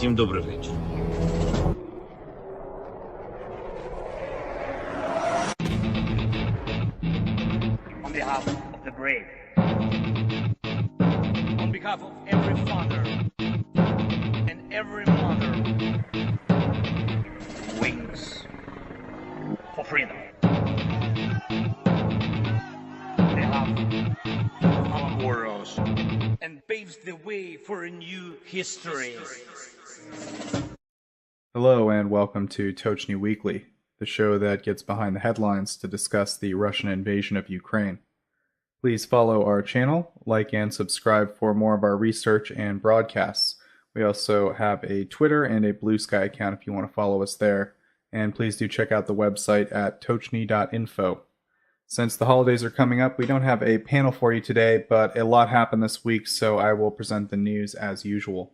Всім добрий вечір. On behalf of the brave, on behalf of every father and every mother who waits for freedom, on behalf of our warriors, and paves the way for a new history. Hello and welcome to Tochnyi Weekly, the show that gets behind the headlines to discuss the Russian invasion of Ukraine. Please follow our channel, like and subscribe for more of our research and broadcasts. We also have a Twitter and a Blue Sky account if you want to follow us there. And please do check out the website at tochnyi.info. Since the holidays are coming up, we don't have a panel for you today, but a lot happened this week, so I will present the news as usual.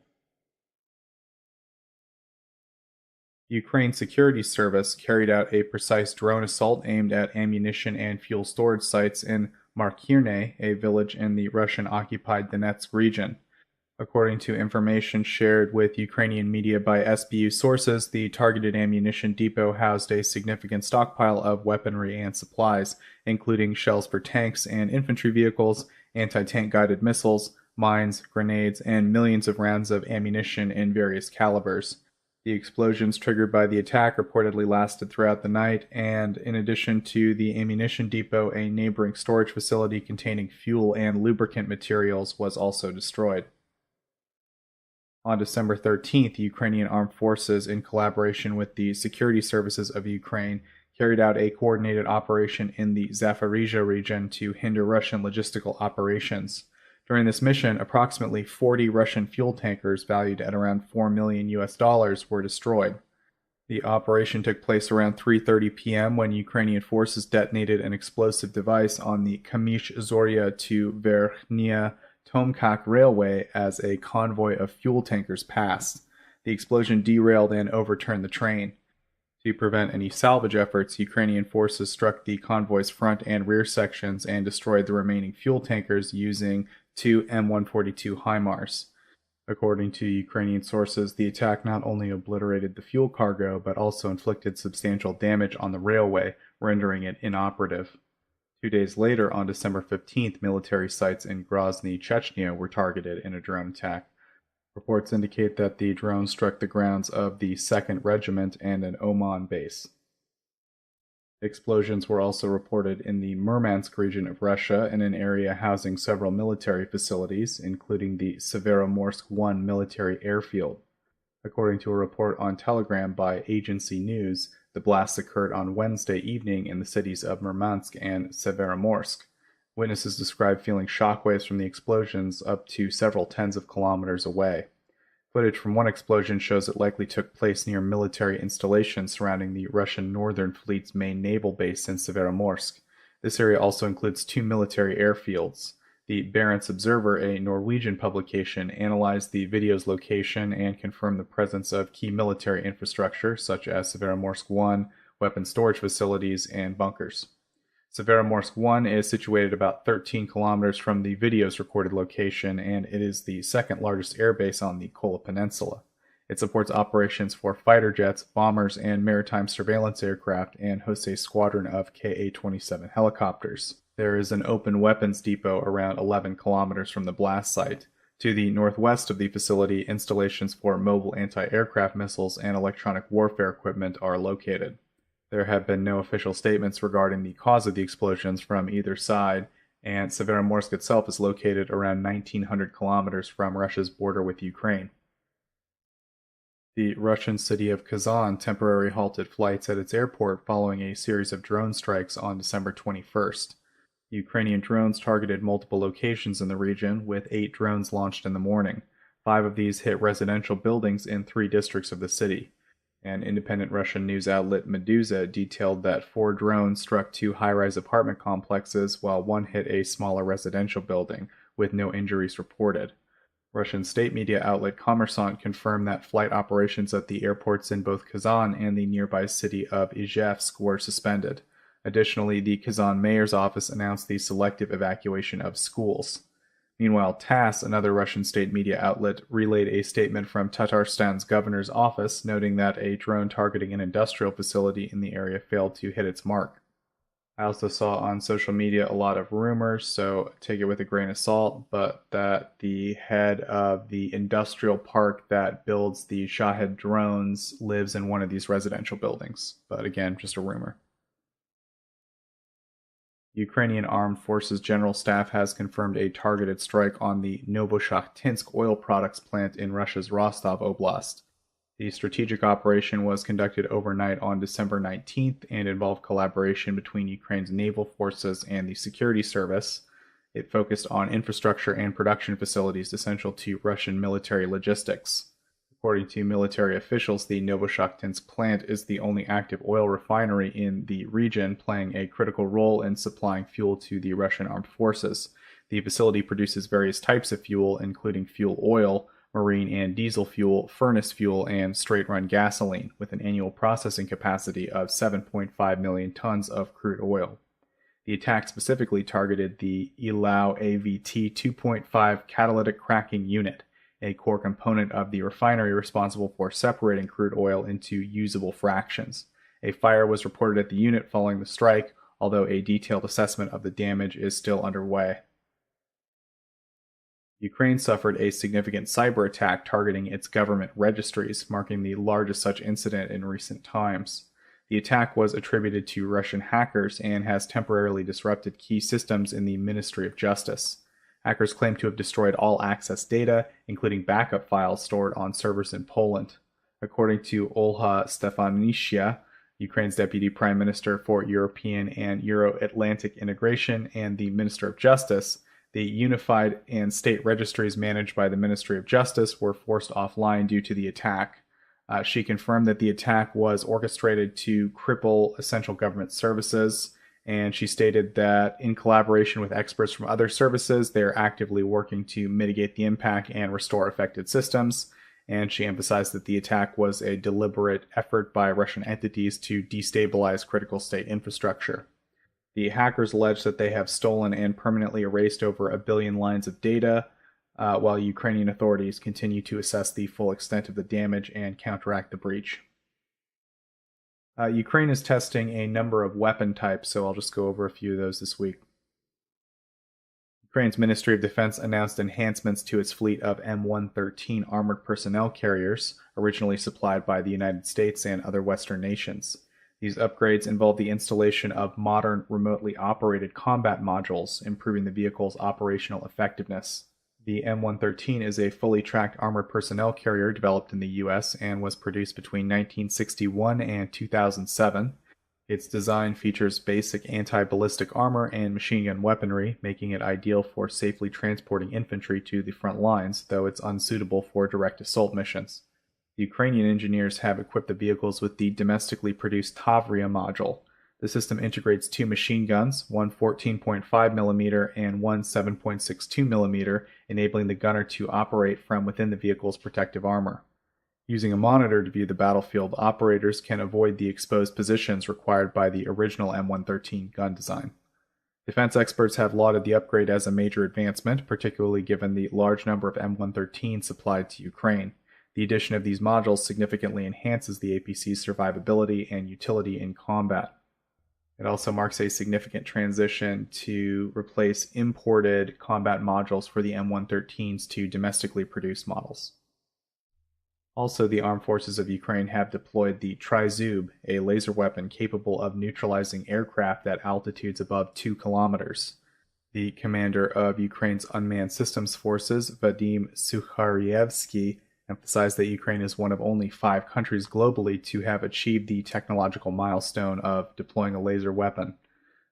Ukraine Security Service carried out a precise drone assault aimed at ammunition and fuel storage sites in Markirne, a village in the Russian-occupied Donetsk region. According to information shared with Ukrainian media by SBU sources, the targeted ammunition depot housed a significant stockpile of weaponry and supplies, including shells for tanks and infantry vehicles, anti-tank guided missiles, mines, grenades, and millions of rounds of ammunition in various calibers. The explosions triggered by the attack reportedly lasted throughout the night, and in addition to the ammunition depot, a neighboring storage facility containing fuel and lubricant materials was also destroyed. On December 13th, Ukrainian armed forces, in collaboration with the security services of Ukraine, carried out a coordinated operation in the Zaporizhzhia region to hinder Russian logistical operations. During this mission, approximately 40 Russian fuel tankers valued at around $4 million were destroyed. The operation took place around 3:30 p.m. when Ukrainian forces detonated an explosive device on the Kamysh-Zorya to Verkhnya Tomkak railway as a convoy of fuel tankers passed. The explosion derailed and overturned the train. To prevent any salvage efforts, Ukrainian forces struck the convoy's front and rear sections and destroyed the remaining fuel tankers using two M142 HIMARS. According to Ukrainian sources, the attack not only obliterated the fuel cargo, but also inflicted substantial damage on the railway, rendering it inoperative. 2 days later, on December 15th, military sites in Grozny, Chechnya were targeted in a drone attack. Reports indicate that the drone struck the grounds of the 2nd Regiment and an Oman base. Explosions were also reported in the Murmansk region of Russia, in an area housing several military facilities, including the Severomorsk 1 military airfield. According to a report on Telegram by Agency News, the blasts occurred on Wednesday evening in the cities of Murmansk and Severomorsk. Witnesses described feeling shockwaves from the explosions up to several tens of kilometers away. Footage from one explosion shows it likely took place near military installations surrounding the Russian Northern Fleet's main naval base in Severomorsk. This area also includes 2 military airfields. The Barents Observer, a Norwegian publication, analyzed the video's location and confirmed the presence of key military infrastructure such as Severomorsk 1, weapon storage facilities, and bunkers. Severomorsk 1 is situated about 13 kilometers from the video's recorded location, and it is the second largest airbase on the Kola Peninsula. It supports operations for fighter jets, bombers, and maritime surveillance aircraft, and hosts a squadron of Ka-27 helicopters. There is an open weapons depot around 11 kilometers from the blast site. To the northwest of the facility, installations for mobile anti-aircraft missiles and electronic warfare equipment are located. There have been no official statements regarding the cause of the explosions from either side, and Severomorsk itself is located around 1,900 kilometers from Russia's border with Ukraine. The Russian city of Kazan temporarily halted flights at its airport following a series of drone strikes on December 21st. Ukrainian drones targeted multiple locations in the region, with 8 drones launched in the morning. 5 of these hit residential buildings in 3 districts of the city. An independent Russian news outlet Meduza detailed that 4 drones struck 2 high-rise apartment complexes, while 1 hit a smaller residential building, with no injuries reported. Russian state media outlet Kommersant confirmed that flight operations at the airports in both Kazan and the nearby city of Izhevsk were suspended. Additionally, the Kazan mayor's office announced the selective evacuation of schools. Meanwhile, TASS, another Russian state media outlet, relayed a statement from Tatarstan's governor's office noting that a drone targeting an industrial facility in the area failed to hit its mark. I also saw on social media a lot of rumors, so take it with a grain of salt, but that the head of the industrial park that builds the Shahed drones lives in one of these residential buildings. But again, just a rumor. Ukrainian Armed Forces General Staff has confirmed a targeted strike on the Novoshakhtinsk oil products plant in Russia's Rostov Oblast. The strategic operation was conducted overnight on December 19th and involved collaboration between Ukraine's naval forces and the security service. It focused on infrastructure and production facilities essential to Russian military logistics. According to military officials, the Novoshakhtinsk plant is the only active oil refinery in the region, playing a critical role in supplying fuel to the Russian armed forces. The facility produces various types of fuel, including fuel oil, marine and diesel fuel, furnace fuel, and straight-run gasoline, with an annual processing capacity of 7.5 million tons of crude oil. The attack specifically targeted the Ilau AVT 2.5 catalytic cracking unit, a core component of the refinery responsible for separating crude oil into usable fractions. A fire was reported at the unit following the strike, although a detailed assessment of the damage is still underway. Ukraine suffered a significant cyber attack targeting its government registries, marking the largest such incident in recent times. The attack was attributed to Russian hackers and has temporarily disrupted key systems in the Ministry of Justice. Hackers claim to have destroyed all access data, including backup files stored on servers in Poland. According to Olha Stefanishyna, Ukraine's Deputy Prime Minister for European and Euro-Atlantic Integration and the Minister of Justice, the unified and state registries managed by the Ministry of Justice were forced offline due to the attack. She confirmed that the attack was orchestrated to cripple essential government services, and she stated that in collaboration with experts from other services, they are actively working to mitigate the impact and restore affected systems. And she emphasized that the attack was a deliberate effort by Russian entities to destabilize critical state infrastructure. The hackers allege that they have stolen and permanently erased over 1 billion lines of data, while Ukrainian authorities continue to assess the full extent of the damage and counteract the breach. Ukraine is testing a number of weapon types, so I'll just go over a few of those this week. Ukraine's Ministry of Defense announced enhancements to its fleet of M113 armored personnel carriers, originally supplied by the United States and other Western nations. These upgrades involve the installation of modern, remotely operated combat modules, improving the vehicle's operational effectiveness. The M113 is a fully tracked armored personnel carrier developed in the U.S. and was produced between 1961 and 2007. Its design features basic anti-ballistic armor and machine gun weaponry, making it ideal for safely transporting infantry to the front lines, though it's unsuitable for direct assault missions. The Ukrainian engineers have equipped the vehicles with the domestically produced Tavria module. The system integrates 2 machine guns, one 14.5mm and one 7.62mm, enabling the gunner to operate from within the vehicle's protective armor. Using a monitor to view the battlefield, operators can avoid the exposed positions required by the original M113 gun design. Defense experts have lauded the upgrade as a major advancement, particularly given the large number of M113 supplied to Ukraine. The addition of these modules significantly enhances the APC's survivability and utility in combat. It also marks a significant transition to replace imported combat modules for the M113s to domestically produced models. Also, the armed forces of Ukraine have deployed the Triup, a laser weapon capable of neutralizing aircraft at altitudes above 2 kilometers. The commander of Ukraine's unmanned systems forces, Vadim Sukharyevsky, emphasized that Ukraine is one of only 5 countries globally to have achieved the technological milestone of deploying a laser weapon.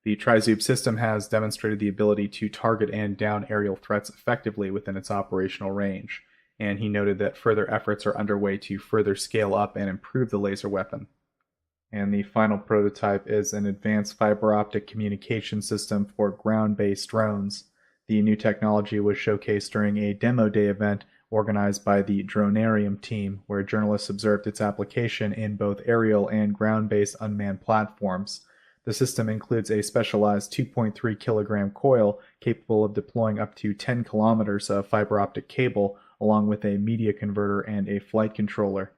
The Triup system has demonstrated the ability to target and down aerial threats effectively within its operational range, and he noted that further efforts are underway to further scale up and improve the laser weapon. And the final prototype is an advanced fiber optic communication system for ground-based drones. The new technology was showcased during a demo day event organized by the Dronarium team, where journalists observed its application in both aerial and ground-based unmanned platforms. The system includes a specialized 2.3 kilogram coil capable of deploying up to 10 kilometers of fiber optic cable, along with a media converter and a flight controller.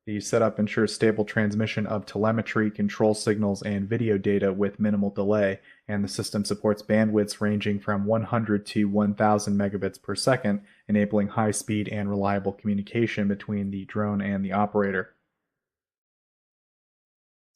The setup ensures stable transmission of telemetry, control signals, and video data with minimal delay, and the system supports bandwidths ranging from 100 to 1000 megabits per second, enabling high-speed and reliable communication between the drone and the operator.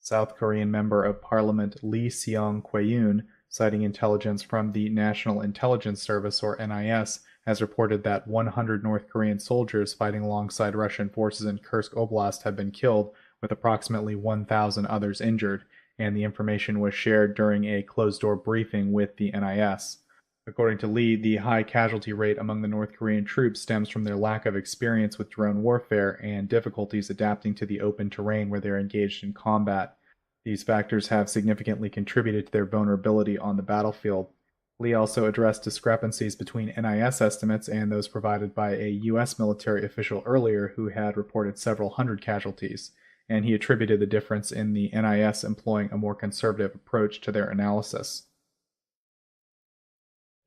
South Korean Member of Parliament Lee Seong-kweyoon, citing intelligence from the National Intelligence Service, or NIS, has reported that 100 North Korean soldiers fighting alongside Russian forces in Kursk Oblast have been killed, with approximately 1,000 others injured, and the information was shared during a closed-door briefing with the NIS. According to Lee, the high casualty rate among the North Korean troops stems from their lack of experience with drone warfare and difficulties adapting to the open terrain where they are engaged in combat. These factors have significantly contributed to their vulnerability on the battlefield. Lee also addressed discrepancies between NIS estimates and those provided by a U.S. military official earlier who had reported several hundred casualties, and he attributed the difference in the NIS employing a more conservative approach to their analysis.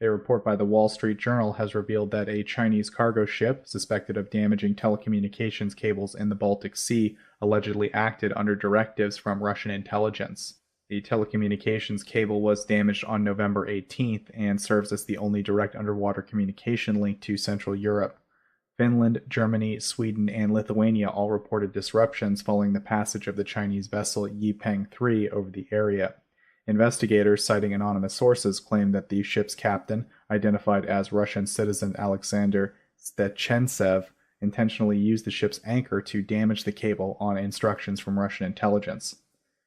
A report by the Wall Street Journal has revealed that a Chinese cargo ship, suspected of damaging telecommunications cables in the Baltic Sea, allegedly acted under directives from Russian intelligence. The telecommunications cable was damaged on November 18th and serves as the only direct underwater communication link to Central Europe. Finland, Germany, Sweden, and Lithuania all reported disruptions following the passage of the Chinese vessel Yipeng 3 over the area. Investigators, citing anonymous sources, claim that the ship's captain, identified as Russian citizen Alexander Stechentsev, intentionally used the ship's anchor to damage the cable on instructions from Russian intelligence.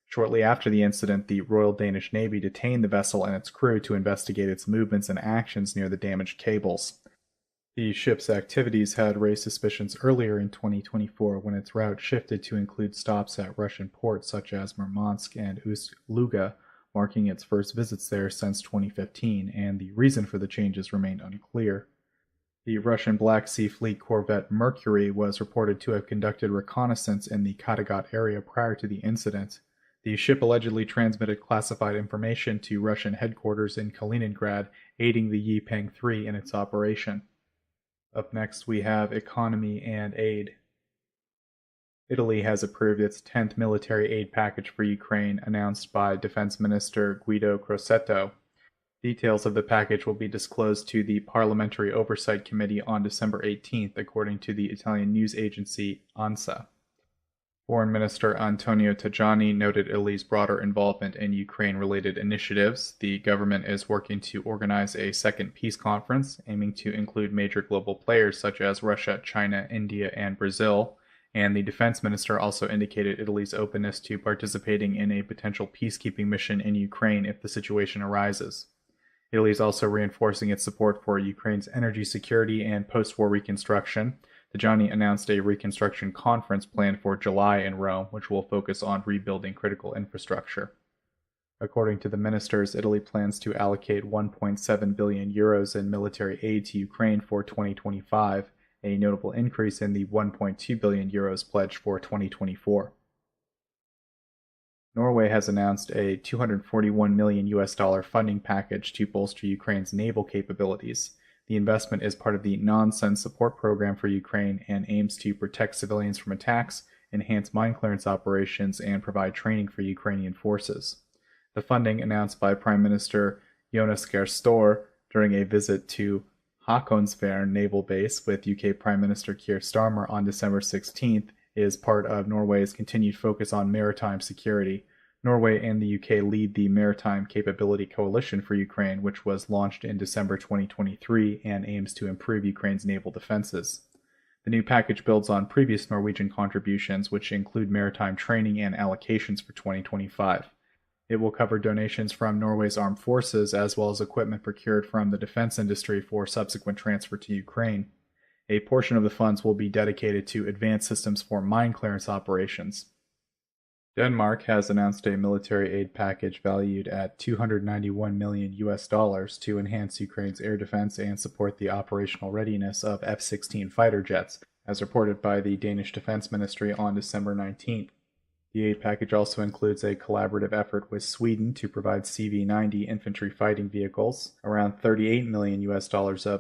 Shortly after the incident, the Royal Danish Navy detained the vessel and its crew to investigate its movements and actions near the damaged cables. The ship's activities had raised suspicions earlier in 2024 when its route shifted to include stops at Russian ports such as Murmansk and Ust-Luga, marking its first visits there since 2015, and the reason for the changes remained unclear. The Russian Black Sea Fleet corvette Mercury was reported to have conducted reconnaissance in the Kattegat area prior to the incident. The ship allegedly transmitted classified information to Russian headquarters in Kaliningrad, aiding the Yipeng 3 in its operation. Up next, we have economy and aid. Italy has approved its 10th military aid package for Ukraine, announced by Defense Minister Guido Crosetto. Details of the package will be disclosed to the Parliamentary Oversight Committee on December 18th, according to the Italian news agency ANSA. Foreign Minister Antonio Tajani noted Italy's broader involvement in Ukraine-related initiatives. The government is working to organize a second peace conference, aiming to include major global players such as Russia, China, India, and Brazil. And the defense minister also indicated Italy's openness to participating in a potential peacekeeping mission in Ukraine if the situation arises. Italy is also reinforcing its support for Ukraine's energy security and post-war reconstruction. Tajani announced a reconstruction conference planned for July in Rome, which will focus on rebuilding critical infrastructure. According to the ministers, Italy plans to allocate 1.7 billion euros in military aid to Ukraine for 2025, a notable increase in the 1.2 billion euros pledged for 2024. Norway has announced a $241 million funding package to bolster Ukraine's naval capabilities. The investment is part of the Non-Sen Support Program for Ukraine and aims to protect civilians from attacks, enhance mine clearance operations, and provide training for Ukrainian forces. The funding, announced by Prime Minister Jonas Gahr Store during a visit to Haakonsvern Naval Base with UK Prime Minister Keir Starmer on December 16th, is part of Norway's continued focus on maritime security. Norway and the UK lead the Maritime Capability Coalition for Ukraine, which was launched in December 2023 and aims to improve Ukraine's naval defenses. The new package builds on previous Norwegian contributions, which include maritime training and allocations for 2025. It will cover donations from Norway's armed forces as well as equipment procured from the defense industry for subsequent transfer to Ukraine. A portion of the funds will be dedicated to advanced systems for mine clearance operations. Denmark has announced a military aid package valued at $291 million to enhance Ukraine's air defense and support the operational readiness of F-16 fighter jets, as reported by the Danish Defense Ministry on December 19th. The aid package also includes a collaborative effort with Sweden to provide CV-90 infantry fighting vehicles, around $38 million of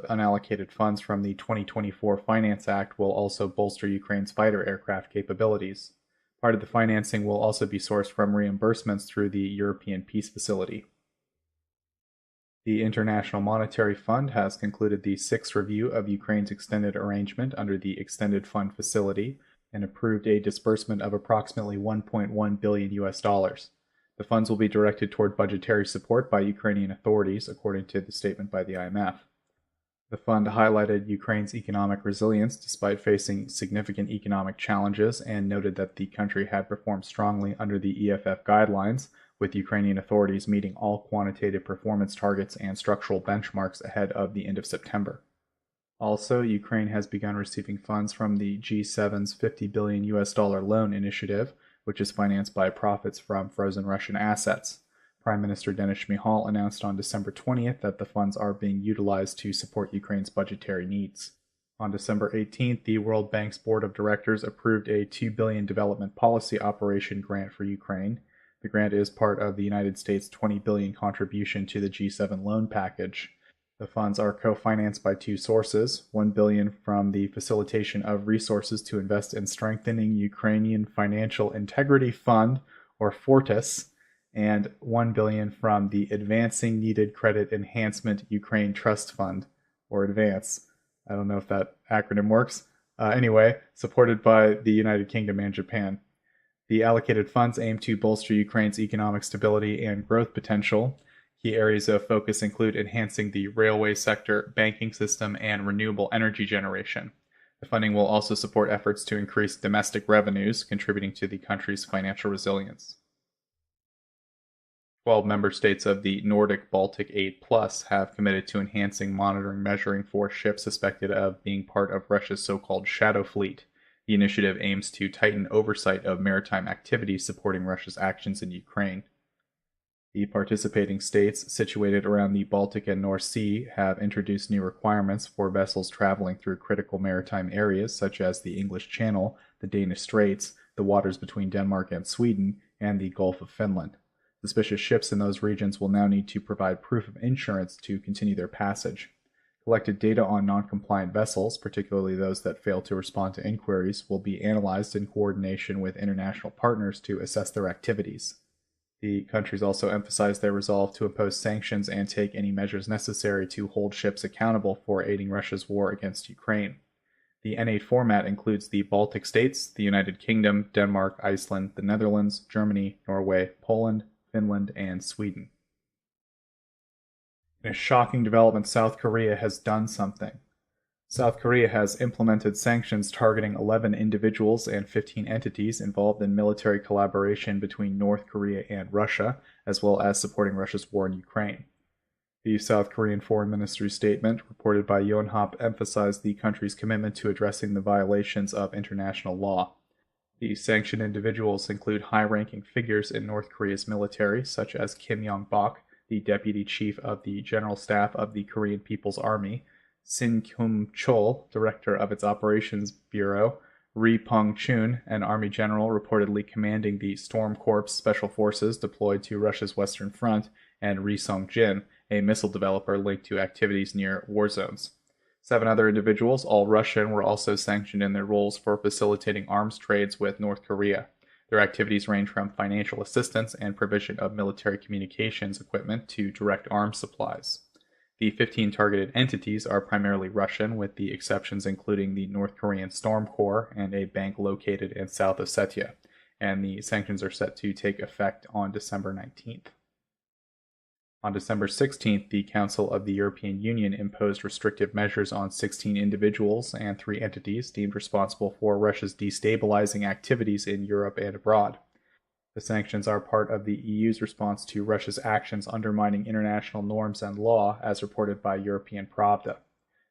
unallocated funds from the 2024 Finance Act will also bolster Ukraine's fighter aircraft capabilities. Part of the financing will also be sourced from reimbursements through the European Peace Facility. The International Monetary Fund has concluded the sixth review of Ukraine's extended arrangement under the Extended Fund Facility, and approved a disbursement of approximately $1.1 billion. The funds will be directed toward budgetary support by Ukrainian authorities, according to the statement by the IMF. The fund highlighted Ukraine's economic resilience despite facing significant economic challenges and noted that the country had performed strongly under the EFF guidelines, with Ukrainian authorities meeting all quantitative performance targets and structural benchmarks ahead of the end of September. Also, Ukraine has begun receiving funds from the G7's $50 billion loan initiative, which is financed by profits from frozen Russian assets. Prime Minister Denis Shmyhal announced on December 20th that the funds are being utilized to support Ukraine's budgetary needs. On December 18th, the World Bank's Board of Directors approved a $2 billion development policy operation grant for Ukraine. The grant is part of the United States' $20 billion contribution to the G7 loan package. The funds are co-financed by two sources, $1 billion from the Facilitation of Resources to Invest in Strengthening Ukrainian Financial Integrity Fund, or Fortis, and $1 billion from the Advancing Needed Credit Enhancement Ukraine Trust Fund, or ADVANCE. I don't know if that acronym works. Anyway, supported by the United Kingdom and Japan. The allocated funds aim to bolster Ukraine's economic stability and growth potential. Key areas of focus include enhancing the railway sector, banking system, and renewable energy generation. The funding will also support efforts to increase domestic revenues, contributing to the country's financial resilience. 12 member states of the Nordic Baltic 8 Plus have committed to enhancing monitoring measuring for ships suspected of being part of Russia's so-called shadow fleet. The initiative aims to tighten oversight of maritime activities supporting Russia's actions in Ukraine. The participating states situated around the Baltic and North Sea have introduced new requirements for vessels traveling through critical maritime areas such as the English Channel, the Danish Straits, the waters between Denmark and Sweden, and the Gulf of Finland. Suspicious ships in those regions will now need to provide proof of insurance to continue their passage. Collected data on non-compliant vessels, particularly those that fail to respond to inquiries, will be analyzed in coordination with international partners to assess their activities. The countries also emphasized their resolve to impose sanctions and take any measures necessary to hold ships accountable for aiding Russia's war against Ukraine. The N8 format includes the Baltic states, the United Kingdom, Denmark, Iceland, the Netherlands, Germany, Norway, Poland, Finland, and Sweden. In a shocking development, South Korea has done something. South Korea has implemented sanctions targeting 11 individuals and 15 entities involved in military collaboration between North Korea and Russia, as well as supporting Russia's war in Ukraine. The South Korean Foreign Ministry statement, reported by Yonhap, emphasized the country's commitment to addressing the violations of international law. The sanctioned individuals include high-ranking figures in North Korea's military, such as Kim Yong-bok, the Deputy Chief of the General Staff of the Korean People's Army, Sin Kyum-chol, director of its Operations Bureau, Ri Pong-chun, an Army general reportedly commanding the Storm Corps Special Forces deployed to Russia's Western Front, and Ri Song-jin, a missile developer linked to activities near war zones. 7 other individuals, all Russian, were also sanctioned in their roles for facilitating arms trades with North Korea. Their activities range from financial assistance and provision of military communications equipment to direct arms supplies. The 15 targeted entities are primarily Russian, with the exceptions including the North Korean Storm Corps and a bank located in South Ossetia, and the sanctions are set to take effect on December 19th. On December 16th, the Council of the European Union imposed restrictive measures on 16 individuals and 3 entities deemed responsible for Russia's destabilizing activities in Europe and abroad. The sanctions are part of the EU's response to Russia's actions undermining international norms and law, as reported by European Pravda.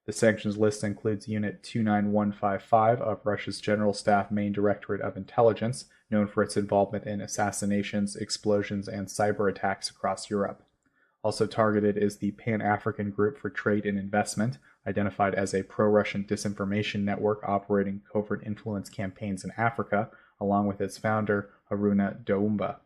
The sanctions list includes Unit 29155 of Russia's General Staff Main Directorate of Intelligence, known for its involvement in assassinations, explosions, and cyber attacks across Europe. Also targeted is the Pan-African Group for Trade and Investment, identified as a pro-Russian disinformation network operating covert influence campaigns in Africa, along with its founder, Haruna Doumba.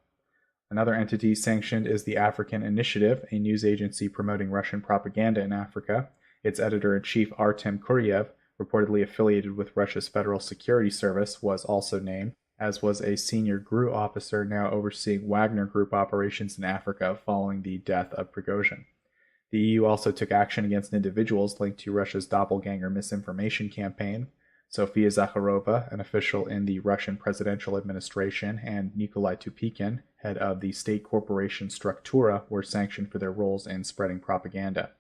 Another entity sanctioned is the African Initiative, a news agency promoting Russian propaganda in Africa. Its editor-in-chief, Artem Kuryev, reportedly affiliated with Russia's Federal Security Service, was also named, as was a senior GRU officer now overseeing Wagner Group operations in Africa following the death of Prigozhin. The EU also took action against individuals linked to Russia's doppelganger misinformation campaign. Sofia Zakharova, an official in the Russian presidential administration, and Nikolai Tupikhin, head of the state corporation Struktura, were sanctioned for their roles in spreading propaganda.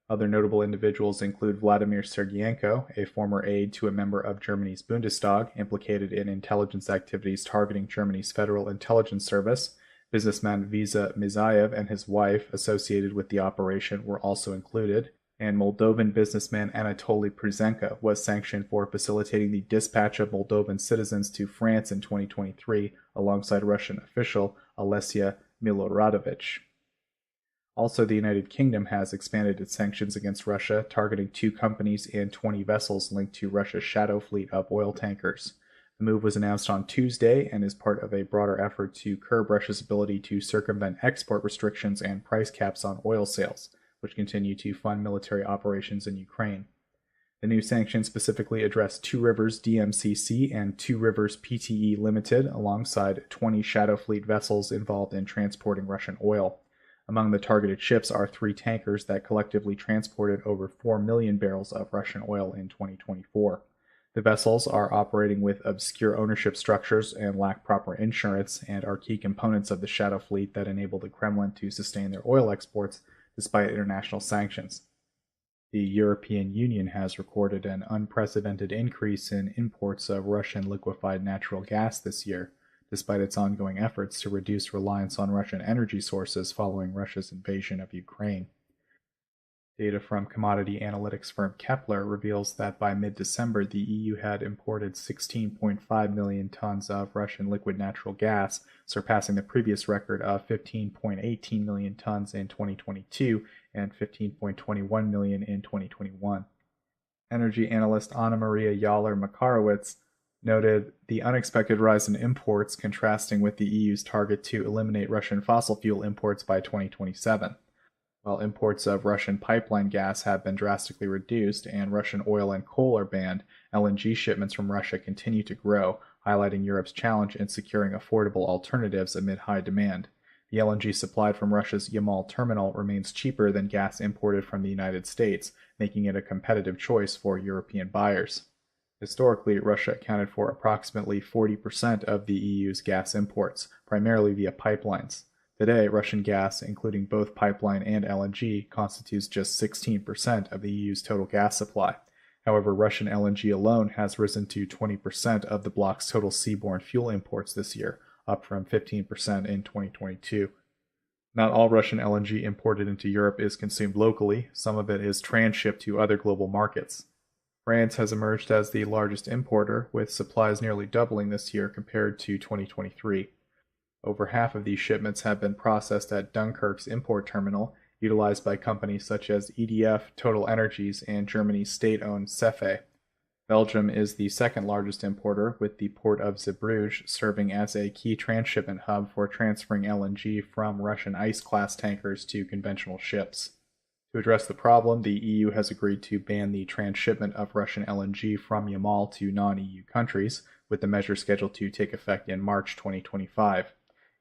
Other notable individuals include Vladimir Sergeyenko, a former aide to a member of Germany's Bundestag implicated in intelligence activities targeting Germany's Federal Intelligence Service. Businessman Visa Mizayev and his wife, associated with the operation, were also included, and Moldovan businessman Anatoly Pryzenka was sanctioned for facilitating the dispatch of Moldovan citizens to France in 2023 alongside Russian official Alessia Miloradovich. Also, the United Kingdom has expanded its sanctions against Russia, targeting 2 companies and 20 vessels linked to Russia's shadow fleet of oil tankers. The move was announced on Tuesday and is part of a broader effort to curb Russia's ability to circumvent export restrictions and price caps on oil sales, which continue to fund military operations in Ukraine. The new sanctions specifically address Two Rivers DMCC and Two Rivers PTE Limited, alongside 20 shadow fleet vessels involved in transporting Russian oil. Among the targeted ships are 3 tankers that collectively transported over 4 million barrels of Russian oil in 2024. The vessels are operating with obscure ownership structures and lack proper insurance, and are key components of the shadow fleet that enable the Kremlin to sustain their oil exports despite international sanctions. The European Union has recorded an unprecedented increase in imports of Russian liquefied natural gas this year, despite its ongoing efforts to reduce reliance on Russian energy sources following Russia's invasion of Ukraine. Data from commodity analytics firm Kepler reveals that by mid-December, the EU had imported 16.5 million tons of Russian liquid natural gas, surpassing the previous record of 15.18 million tons in 2022 and 15.21 million in 2021. Energy analyst Anna Maria Yaller-Makarowicz noted the unexpected rise in imports contrasting with the EU's target to eliminate Russian fossil fuel imports by 2027. While imports of Russian pipeline gas have been drastically reduced and Russian oil and coal are banned, LNG shipments from Russia continue to grow, highlighting Europe's challenge in securing affordable alternatives amid high demand. The LNG supplied from Russia's Yamal terminal remains cheaper than gas imported from the United States, making it a competitive choice for European buyers. Historically, Russia accounted for approximately 40% of the EU's gas imports, primarily via pipelines. Today, Russian gas, including both pipeline and LNG, constitutes just 16% of the EU's total gas supply. However, Russian LNG alone has risen to 20% of the bloc's total seaborne fuel imports this year, up from 15% in 2022. Not all Russian LNG imported into Europe is consumed locally. Some of it is transshipped to other global markets. France has emerged as the largest importer, with supplies nearly doubling this year compared to 2023. Over half of these shipments have been processed at Dunkirk's import terminal, utilized by companies such as EDF, Total Energies, and Germany's state-owned Cefe. Belgium is the second largest importer, with the port of Zeebrugge serving as a key transshipment hub for transferring LNG from Russian ice-class tankers to conventional ships. To address the problem, the EU has agreed to ban the transshipment of Russian LNG from Yamal to non-EU countries, with the measure scheduled to take effect in March 2025.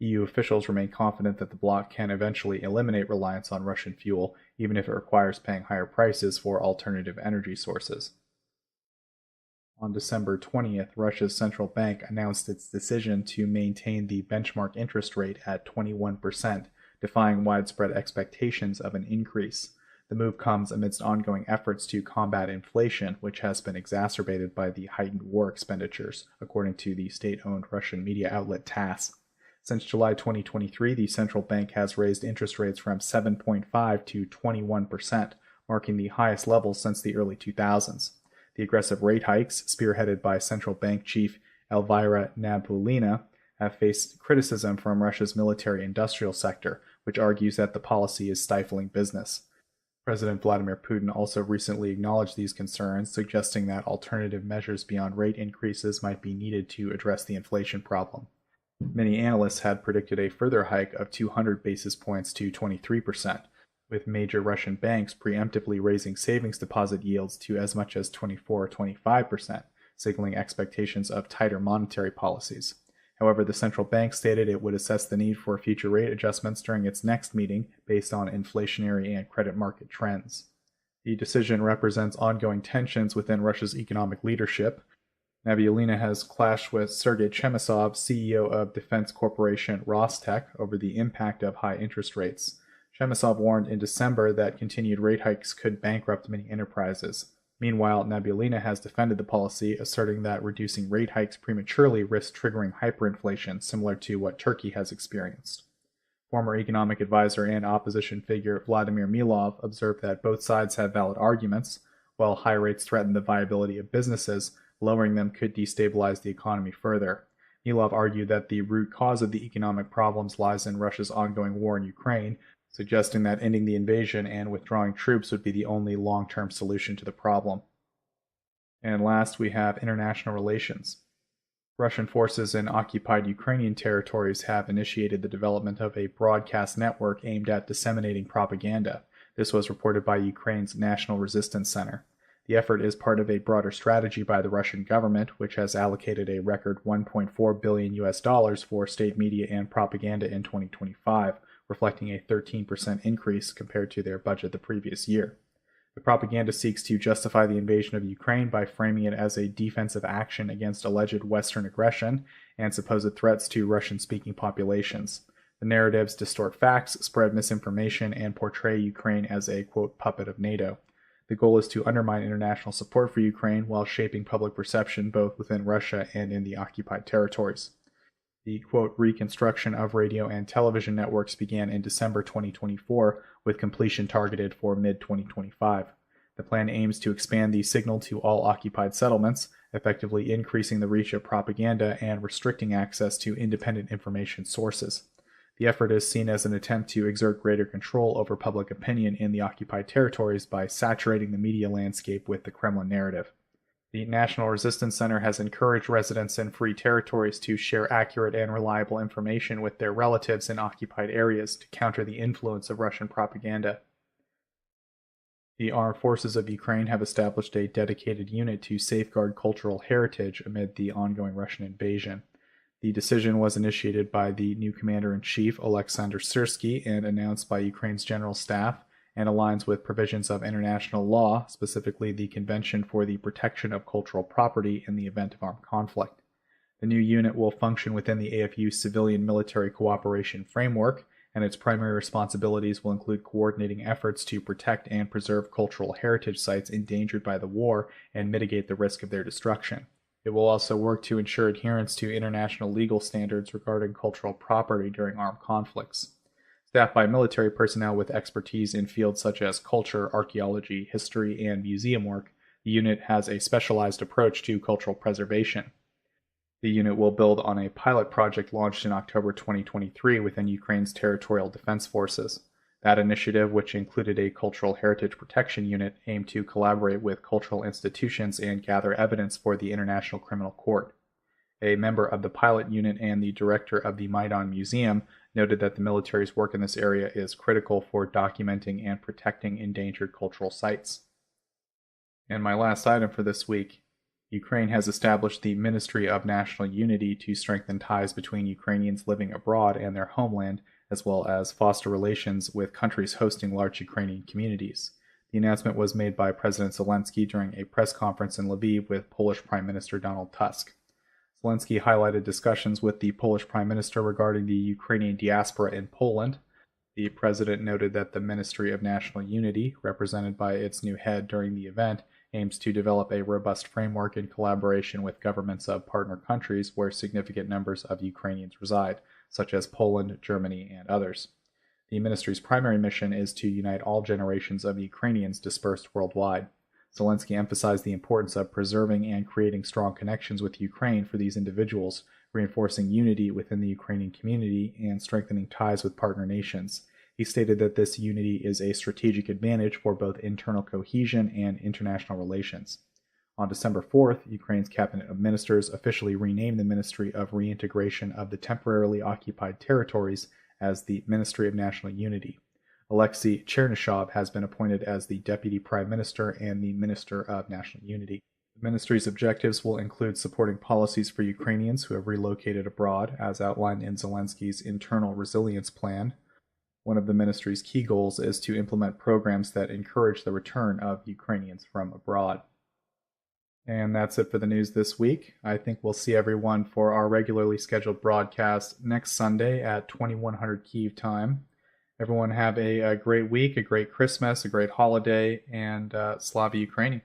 EU officials remain confident that the bloc can eventually eliminate reliance on Russian fuel, even if it requires paying higher prices for alternative energy sources. On December 20th, Russia's central bank announced its decision to maintain the benchmark interest rate at 21%, defying widespread expectations of an increase. The move comes amidst ongoing efforts to combat inflation, which has been exacerbated by the heightened war expenditures, according to the state-owned Russian media outlet TASS. Since July 2023, the central bank has raised interest rates from 7.5% to 21%, marking the highest level since the early 2000s. The aggressive rate hikes, spearheaded by central bank chief Elvira Nabiullina, have faced criticism from Russia's military-industrial sector, which argues that the policy is stifling business. President Vladimir Putin also recently acknowledged these concerns, suggesting that alternative measures beyond rate increases might be needed to address the inflation problem. Many analysts had predicted a further hike of 200 basis points to 23%, with major Russian banks preemptively raising savings deposit yields to as much as 24 or 25%, signaling expectations of tighter monetary policies. However, the central bank stated it would assess the need for future rate adjustments during its next meeting based on inflationary and credit market trends. The decision represents ongoing tensions within Russia's economic leadership. Nabiullina has clashed with Sergei Chemysov, CEO of defense corporation Rostec, over the impact of high interest rates. Chemysov warned in December that continued rate hikes could bankrupt many enterprises. Meanwhile, Nabiullina has defended the policy, asserting that reducing rate hikes prematurely risks triggering hyperinflation similar to what Turkey has experienced. Former economic advisor and opposition figure Vladimir Milov observed that both sides have valid arguments. While high rates threaten the viability of businesses, lowering them could destabilize the economy further. Milov argued that the root cause of the economic problems lies in Russia's ongoing war in Ukraine, suggesting that ending the invasion and withdrawing troops would be the only long-term solution to the problem. And last, we have international relations. Russian forces in occupied Ukrainian territories have initiated the development of a broadcast network aimed at disseminating propaganda. This was reported by Ukraine's National Resistance Center. The effort is part of a broader strategy by the Russian government, which has allocated a record $1.4 billion for state media and propaganda in 2025, reflecting a 13% increase compared to their budget the previous year. The propaganda seeks to justify the invasion of Ukraine by framing it as a defensive action against alleged Western aggression and supposed threats to Russian-speaking populations. The narratives distort facts, spread misinformation, and portray Ukraine as a, quote, puppet of NATO. The goal is to undermine international support for Ukraine while shaping public perception both within Russia and in the occupied territories. The, quote, reconstruction of radio and television networks began in December 2024, with completion targeted for mid-2025. The plan aims to expand the signal to all occupied settlements, effectively increasing the reach of propaganda and restricting access to independent information sources. The effort is seen as an attempt to exert greater control over public opinion in the occupied territories by saturating the media landscape with the Kremlin narrative. The National Resistance Center has encouraged residents in free territories to share accurate and reliable information with their relatives in occupied areas to counter the influence of Russian propaganda. The armed forces of Ukraine have established a dedicated unit to safeguard cultural heritage amid the ongoing Russian invasion. The decision was initiated by the new Commander-in-Chief, Oleksandr Syrsky, and announced by Ukraine's General Staff, and aligns with provisions of international law, specifically the Convention for the Protection of Cultural Property in the event of armed conflict. The new unit will function within the AFU civilian-military cooperation framework, and its primary responsibilities will include coordinating efforts to protect and preserve cultural heritage sites endangered by the war and mitigate the risk of their destruction. It will also work to ensure adherence to international legal standards regarding cultural property during armed conflicts. Staffed by military personnel with expertise in fields such as culture, archaeology, history, and museum work, the unit has a specialized approach to cultural preservation. The unit will build on a pilot project launched in October 2023 within Ukraine's territorial defense forces. That initiative, which included a cultural heritage protection unit, aimed to collaborate with cultural institutions and gather evidence for the International Criminal Court. A member of the pilot unit and the director of the Maidan Museum noted that the military's work in this area is critical for documenting and protecting endangered cultural sites. And my last item for this week, Ukraine has established the Ministry of National Unity to strengthen ties between Ukrainians living abroad and their homeland, as well as foster relations with countries hosting large Ukrainian communities. The announcement was made by President Zelensky during a press conference in Lviv with Polish Prime Minister Donald Tusk. Zelensky highlighted discussions with the Polish Prime Minister regarding the Ukrainian diaspora in Poland. The president noted that the Ministry of National Unity, represented by its new head during the event, aims to develop a robust framework in collaboration with governments of partner countries where significant numbers of Ukrainians reside, such as Poland, Germany, and others. The ministry's primary mission is to unite all generations of Ukrainians dispersed worldwide. Zelensky emphasized the importance of preserving and creating strong connections with Ukraine for these individuals, reinforcing unity within the Ukrainian community and strengthening ties with partner nations. He stated that this unity is a strategic advantage for both internal cohesion and international relations. On December 4th, Ukraine's Cabinet of Ministers officially renamed the Ministry of Reintegration of the Temporarily Occupied Territories as the Ministry of National Unity. Alexei Chernyshov has been appointed as the Deputy Prime Minister and the Minister of National Unity. The ministry's objectives will include supporting policies for Ukrainians who have relocated abroad, as outlined in Zelensky's internal resilience plan. One of the ministry's key goals is to implement programs that encourage the return of Ukrainians from abroad. And that's it for the news this week. I think we'll see everyone for our regularly scheduled broadcast next Sunday at 2100 Kyiv time. Everyone have a great week, a great Christmas, a great holiday, and Slava Ukraini.